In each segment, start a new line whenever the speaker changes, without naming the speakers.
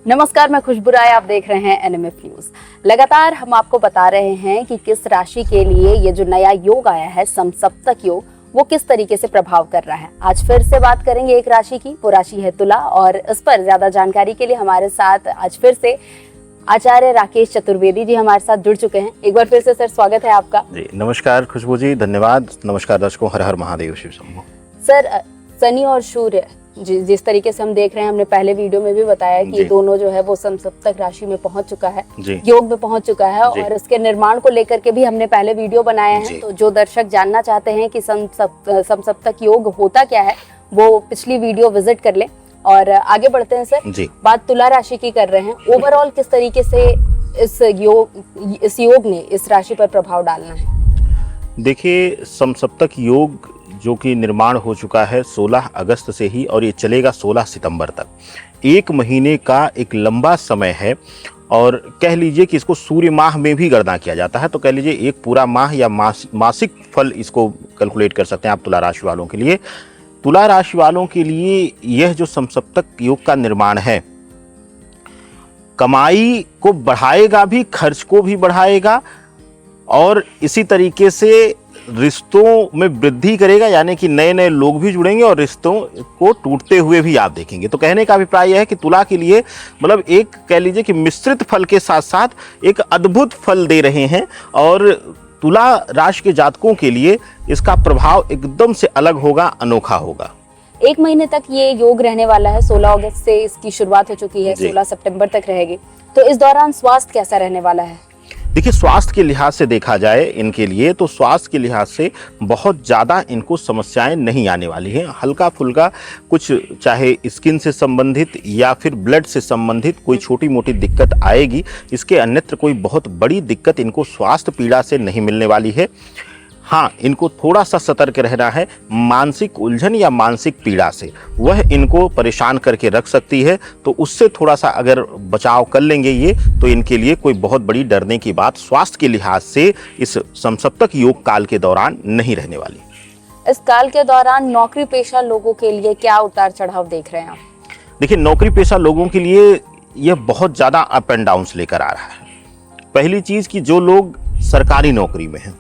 नमस्कार, मैं खुशबू राय, आप देख रहे हैं एनएमएफ न्यूज। लगातार हम आपको बता रहे हैं कि किस राशि के लिए ये जो नया योग आया है समसप्तक योग, वो किस तरीके से प्रभाव कर रहा है। आज फिर से बात करेंगे एक राशि की, वो राशि है तुला। और इस पर ज्यादा जानकारी के लिए हमारे साथ आज फिर से आचार्य राकेश चतुर्वेदी जी हमारे साथ जुड़ चुके हैं। एक बार फिर से सर स्वागत है आपका।
जी नमस्कार खुशबू जी, धन्यवाद। नमस्कार दर्शकों, हर हर महादेव, शिव शंभो।
सर, शनि और सूर्य जिस तरीके से हम देख रहे हैं, हमने पहले वीडियो में भी बताया कि दोनों जो है वो समसप्तक राशि में पहुंच चुका है, योग में पहुंच चुका है। और इसके निर्माण को लेकर के भी हमने पहले वीडियो बनाया है। तो जो दर्शक जानना चाहते हैं कि समसप्तक योग होता क्या है, वो पिछली वीडियो विजिट कर ले। और आगे बढ़ते हैं सर, बात तुला राशि की कर रहे हैं। ओवरऑल किस तरीके से इस योग ने इस राशि पर प्रभाव डालना है?
देखिए, समसप्तक योग जो कि निर्माण हो चुका है 16 अगस्त से ही, और ये चलेगा 16 सितंबर तक। एक महीने का एक लंबा समय है। और कह लीजिए कि इसको सूर्य माह में भी गणना किया जाता है। तो कह लीजिए एक पूरा माह या मासिक फल इसको कैलकुलेट कर सकते हैं आप तुला राशि वालों के लिए। तुला राशि वालों के लिए यह जो समसप्तक योग का निर्माण है, कमाई को बढ़ाएगा भी, खर्च को भी बढ़ाएगा, और इसी तरीके से रिश्तों में वृद्धि करेगा। यानी कि नए नए लोग भी जुड़ेंगे और रिश्तों को टूटते हुए भी आप देखेंगे। तो कहने का अभिप्राय यह है कि तुला के लिए मतलब एक कह लीजिए कि मिश्रित फल के साथ साथ एक अद्भुत फल दे रहे हैं। और तुला राशि के जातकों के लिए इसका प्रभाव एकदम से अलग होगा, अनोखा होगा।
एक महीने तक ये योग रहने वाला है। 16 अगस्त से इसकी शुरुआत हो चुकी है, 16 सितंबर तक रहेगी। तो इस दौरान स्वास्थ्य कैसा रहने वाला है?
देखिए, स्वास्थ्य के लिहाज से देखा जाए इनके लिए, तो स्वास्थ्य के लिहाज से बहुत ज़्यादा इनको समस्याएं नहीं आने वाली हैं। हल्का फुल्का कुछ, चाहे स्किन से संबंधित या फिर ब्लड से संबंधित कोई छोटी मोटी दिक्कत आएगी। इसके अन्यत्र कोई बहुत बड़ी दिक्कत इनको स्वास्थ्य पीड़ा से नहीं मिलने वाली है। हाँ, इनको थोड़ा सा सतर्क रहना है मानसिक उलझन या मानसिक पीड़ा से, वह इनको परेशान करके रख सकती है। तो उससे थोड़ा सा अगर बचाव कर लेंगे ये, तो इनके लिए कोई बहुत बड़ी डरने की बात स्वास्थ्य के लिहाज से इस समसप्तक योग काल के दौरान नहीं रहने वाली।
इस काल के दौरान नौकरी पेशा लोगों के लिए क्या उतार चढ़ाव देख रहे हैं आप?
देखिए, नौकरी पेशा लोगों के लिए यह बहुत ज़्यादा अप एंड डाउन्स लेकर आ रहा है। पहली चीज़ कि जो लोग सरकारी नौकरी में हैं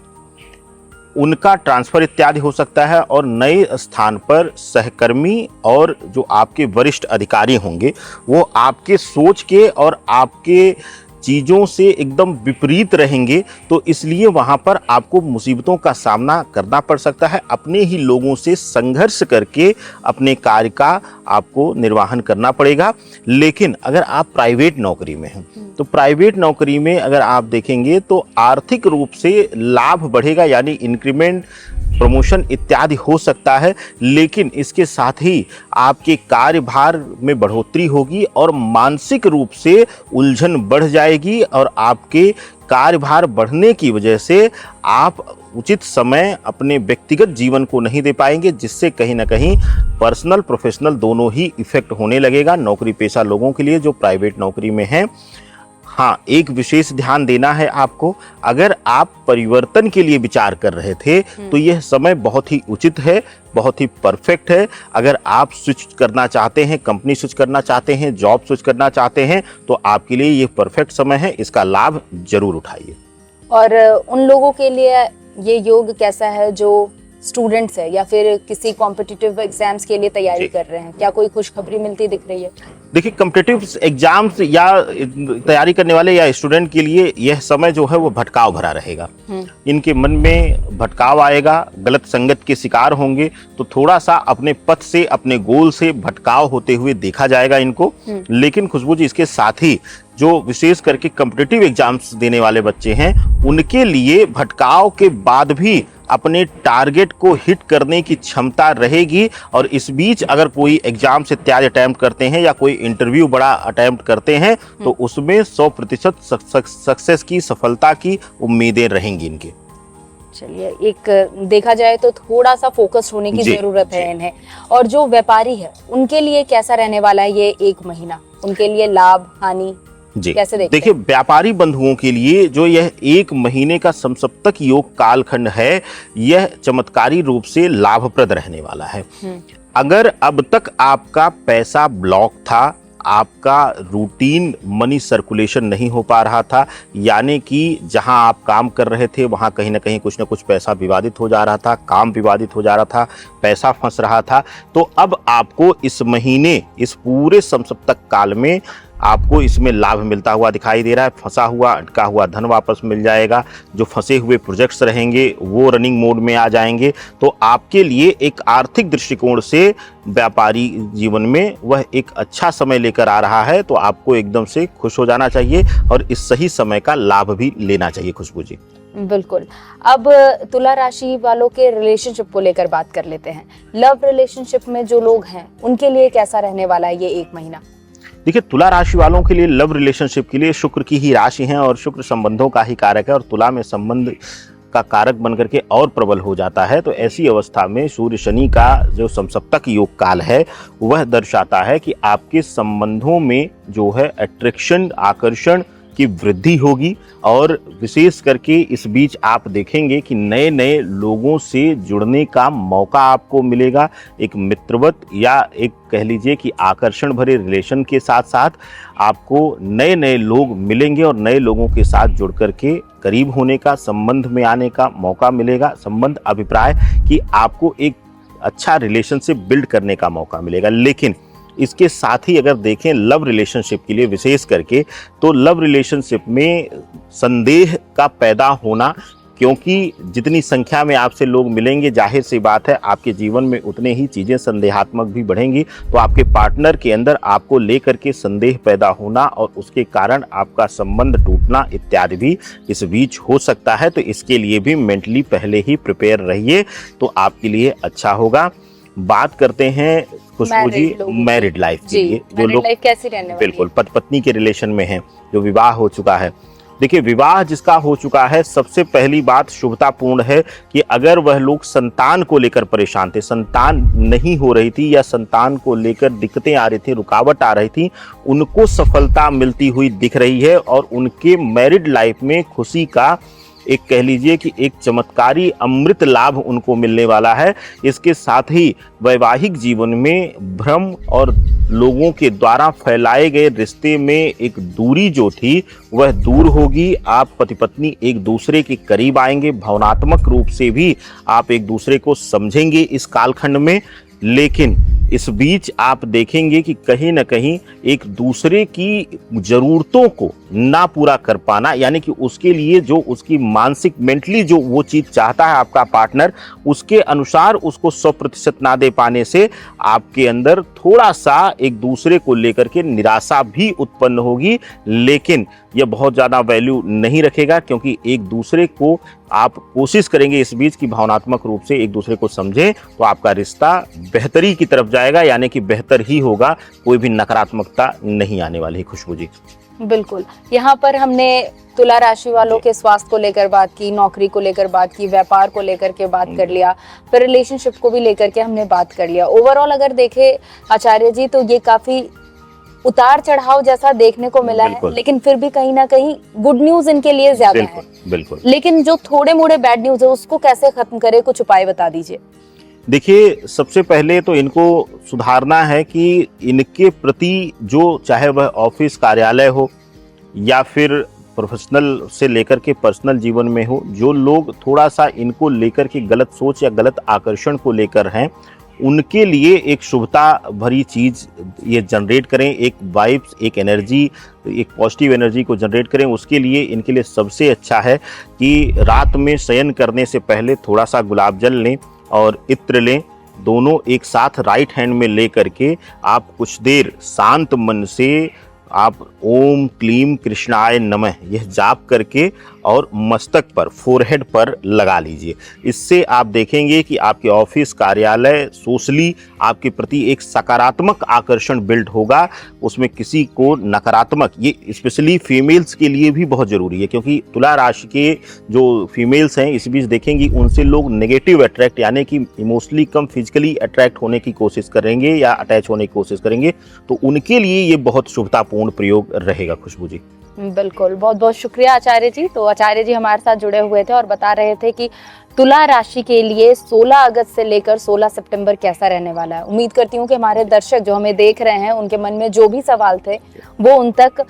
उनका ट्रांसफर इत्यादि हो सकता है, और नए स्थान पर सहकर्मी और जो आपके वरिष्ठ अधिकारी होंगे वो आपके सोच के और आपके चीज़ों से एकदम विपरीत रहेंगे। तो इसलिए वहाँ पर आपको मुसीबतों का सामना करना पड़ सकता है। अपने ही लोगों से संघर्ष करके अपने कार्य का आपको निर्वहन करना पड़ेगा। लेकिन अगर आप प्राइवेट नौकरी में हैं, तो प्राइवेट नौकरी में अगर आप देखेंगे तो आर्थिक रूप से लाभ बढ़ेगा, यानी इंक्रीमेंट, प्रमोशन इत्यादि हो सकता है। लेकिन इसके साथ ही आपके कार्यभार में बढ़ोतरी होगी और मानसिक रूप से उलझन बढ़ जाएगी। और आपके कार्यभार बढ़ने की वजह से आप उचित समय अपने व्यक्तिगत जीवन को नहीं दे पाएंगे, जिससे कहीं ना कहीं पर्सनल प्रोफेशनल दोनों ही इफेक्ट होने लगेगा नौकरी पेशा लोगों के लिए जो प्राइवेट नौकरी में हैं। हाँ, एक विशेष ध्यान देना है आपको। अगर आप परिवर्तन के लिए विचार कर रहे थे तो यह समय बहुत ही उचित है, बहुत ही परफेक्ट है। अगर आप स्विच करना चाहते हैं, कंपनी स्विच करना चाहते हैं, जॉब स्विच करना चाहते हैं, तो आपके लिए ये परफेक्ट समय है। इसका लाभ जरूर उठाइए।
और उन लोगों के लिए ये योग कैसा है जो स्टूडेंट्स है या फिर किसी कॉम्पिटिटिव एग्जाम्स के लिए तैयारी कर रहे हैं? क्या कोई खुशखबरी मिलती दिख रही है?
देखिए, कॉम्पिटिटिव एग्जाम्स या तैयारी करने वाले या स्टूडेंट के लिए यह समय जो है वो भटकाव भरा रहेगा। इनके मन में भटकाव आएगा, गलत संगत के शिकार होंगे। तो थोड़ा सा अपने पथ से, अपने गोल से भटकाव होते हुए देखा जाएगा इनको। लेकिन खुशबू जी, इसके साथ ही जो विशेष करके कॉम्पिटिटिव एग्जाम्स देने वाले बच्चे हैं, उनके लिए भटकाव के बाद भी अपने टारगेट को हिट करने की क्षमता रहेगी। और इस बीच अगर कोई एग्जाम से इत्यादि अटेम्प्ट करते हैं या कोई इंटरव्यू बड़ा अटेम्प्ट करते हैं, तो उसमें 100% सक्सेस की, सफलता की उम्मीदें रहेंगी इनके।
चलिए, एक देखा जाए तो थोड़ा सा फोकस होने की जरूरत है इन्हें। और जो व्यापारी है उनके लिए कैसा रहने वाला है ये एक महीना? उनके लिए लाभ हानि
जी
कैसे देखते हैं?
देखिए, व्यापारी बंधुओं के लिए जो यह एक महीने का समसप्तक योग कालखंड है, यह चमत्कारी रूप से लाभप्रद रहने वाला है। अगर अब तक आपका पैसा ब्लॉक था, आपका रूटीन मनी सर्कुलेशन नहीं हो पा रहा था, यानी कि जहां आप काम कर रहे थे वहां कहीं ना कहीं कुछ ना कुछ पैसा विवादित हो जा रहा था, काम विवादित हो जा रहा था, पैसा फंस रहा था। तो अब आपको इस महीने, इस पूरे समसप्तक काल में आपको इसमें लाभ मिलता हुआ दिखाई दे रहा है। फंसा हुआ अटका हुआ धन वापस मिल जाएगा, जो फंसे हुए प्रोजेक्ट्स रहेंगे वो रनिंग मोड में आ जाएंगे। तो आपके लिए एक आर्थिक दृष्टिकोण से व्यापारी जीवन में वह एक अच्छा समय लेकर आ रहा है। तो आपको एकदम से खुश हो जाना चाहिए और इस सही समय का लाभ भी लेना चाहिए खुशबू जी।
बिल्कुल। अब तुला राशि वालों के रिलेशनशिप को लेकर बात कर लेते हैं। लव रिलेशनशिप में जो लोग हैं उनके लिए कैसा रहने वाला है ये एक महीना?
देखिए, तुला राशि वालों के लिए लव रिलेशनशिप के लिए शुक्र की ही राशि है और शुक्र संबंधों का ही कारक है और तुला में संबंध का कारक बनकर के और प्रबल हो जाता है। तो ऐसी अवस्था में सूर्य शनि का जो समसप्तक योग काल है वह दर्शाता है कि आपके संबंधों में जो है अट्रैक्शन, आकर्षण की वृद्धि होगी और विशेष करके इस बीच आप देखेंगे कि नए नए लोगों से जुड़ने का मौका आपको मिलेगा। एक मित्रवत या एक कह लीजिए कि आकर्षण भरे रिलेशन के साथ साथ आपको नए नए लोग मिलेंगे और नए लोगों के साथ जुड़ करके करीब होने का, संबंध में आने का मौका मिलेगा। संबंध अभिप्राय कि आपको एक अच्छा रिलेशनशिप बिल्ड करने का मौका मिलेगा। लेकिन इसके साथ ही अगर देखें लव रिलेशनशिप के लिए विशेष करके, तो लव रिलेशनशिप में संदेह का पैदा होना, क्योंकि जितनी संख्या में आपसे लोग मिलेंगे जाहिर सी बात है आपके जीवन में उतने ही चीज़ें संदेहात्मक भी बढ़ेंगी। तो आपके पार्टनर के अंदर आपको लेकर के संदेह पैदा होना और उसके कारण आपका संबंध टूटना इत्यादि भी इस बीच हो सकता है। तो इसके लिए भी मेंटली पहले ही प्रिपेयर रहिए, तो आपके लिए अच्छा होगा। बात करते हैं खुशबू जी मैरिड लाइफ के लिए, जो लोग
कैसी रहने वाली?
बिल्कुल पति पत्नी के रिलेशन में हैं, जो विवाह हो चुका है। देखिए, विवाह जिसका हो चुका है, सबसे पहली बात शुभतापूर्ण है कि अगर वह लोग संतान को लेकर परेशान थे, संतान नहीं हो रही थी या संतान को लेकर दिक्कतें आ रही थी, रुकावट आ रही थी, उनको सफलता मिलती हुई दिख रही है और उनके मैरिड लाइफ में खुशी का एक कह लीजिए कि एक चमत्कारी अमृत लाभ उनको मिलने वाला है। इसके साथ ही वैवाहिक जीवन में भ्रम और लोगों के द्वारा फैलाए गए रिश्ते में एक दूरी जो थी वह दूर होगी। आप पति पत्नी एक दूसरे के करीब आएंगे, भावनात्मक रूप से भी आप एक दूसरे को समझेंगे इस कालखंड में। लेकिन इस बीच आप देखेंगे कि कहीं ना कहीं एक दूसरे की ज़रूरतों को ना पूरा कर पाना, यानी कि उसके लिए जो उसकी मानसिक मेंटली जो वो चीज़ चाहता है आपका पार्टनर, उसके अनुसार उसको 100% ना दे पाने से आपके अंदर थोड़ा सा एक दूसरे को लेकर के निराशा भी उत्पन्न होगी। लेकिन यह बहुत ज़्यादा वैल्यू नहीं रखेगा, क्योंकि एक दूसरे को आप कोशिश करेंगे इस बीच की भावनात्मक रूप से एक दूसरे को समझें, तो आपका रिश्ता बेहतरी की तरफ जाएगा, यानी कि बेहतर ही होगा। कोई भी नकारात्मकता नहीं आने वाली है खुशबू जी।
बिल्कुल। यहाँ पर हमने तुला राशि वालों के स्वास्थ्य को लेकर बात की, नौकरी को लेकर बात की, व्यापार को लेकर के बात कर लिया, फिर रिलेशनशिप को भी लेकर के हमने बात कर लिया। ओवरऑल अगर देखें आचार्य जी तो ये काफी उतार चढ़ाव जैसा देखने को मिला है, लेकिन फिर भी कहीं ना कहीं गुड न्यूज इनके लिए ज्यादा है।
बिल्कुल।
लेकिन जो थोड़े मोड़े बैड न्यूज है उसको कैसे खत्म करें, कुछ उपाय बता दीजिए।
देखिए, सबसे पहले तो इनको सुधारना है कि इनके प्रति जो चाहे वह ऑफिस कार्यालय हो या फिर प्रोफेशनल से लेकर के पर्सनल जीवन में हो, जो लोग थोड़ा सा इनको लेकर के गलत सोच या गलत आकर्षण को लेकर हैं, उनके लिए एक शुभता भरी चीज़ ये जनरेट करें, एक वाइब्स, एक एनर्जी, एक पॉजिटिव एनर्जी को जनरेट करें। उसके लिए इनके लिए सबसे अच्छा है कि रात में शयन करने से पहले थोड़ा सा गुलाब जल लें और इत्र लें, दोनों एक साथ राइट हैंड में ले करके आप कुछ देर शांत मन से आप ओम क्लीम कृष्णाय नमः यह जाप करके और मस्तक पर, फोरहेड पर लगा लीजिए। इससे आप देखेंगे कि आपके ऑफिस, कार्यालय, सोशली आपके प्रति एक सकारात्मक आकर्षण बिल्ड होगा। उसमें किसी को नकारात्मक, ये स्पेशली फीमेल्स के लिए भी बहुत ज़रूरी है, क्योंकि तुला राशि के जो फीमेल्स हैं इस बीच देखेंगी उनसे लोग नेगेटिव अट्रैक्ट, यानी कि इमोशनली कम फिजिकली अट्रैक्ट होने की कोशिश करेंगे या अटैच होने की कोशिश करेंगे, तो उनके लिए ये बहुत शुभतापूर्ण प्रयोग रहेगा खुशबू जी।
बिल्कुल, बहुत बहुत शुक्रिया आचार्य जी। तो आचार्य जी हमारे साथ जुड़े हुए थे और बता रहे थे कि तुला राशि के लिए 16 अगस्त से लेकर 16 सितंबर कैसा रहने वाला है। उम्मीद करती हूँ कि हमारे दर्शक जो हमें देख रहे हैं उनके मन में जो भी सवाल थे वो उन तक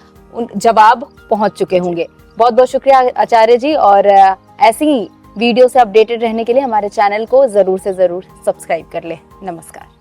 जवाब पहुंच चुके होंगे। बहुत बहुत शुक्रिया आचार्य जी, और ऐसी ही वीडियो से अपडेटेड रहने के लिए हमारे चैनल को जरूर से जरूर सब्सक्राइब कर ले। नमस्कार।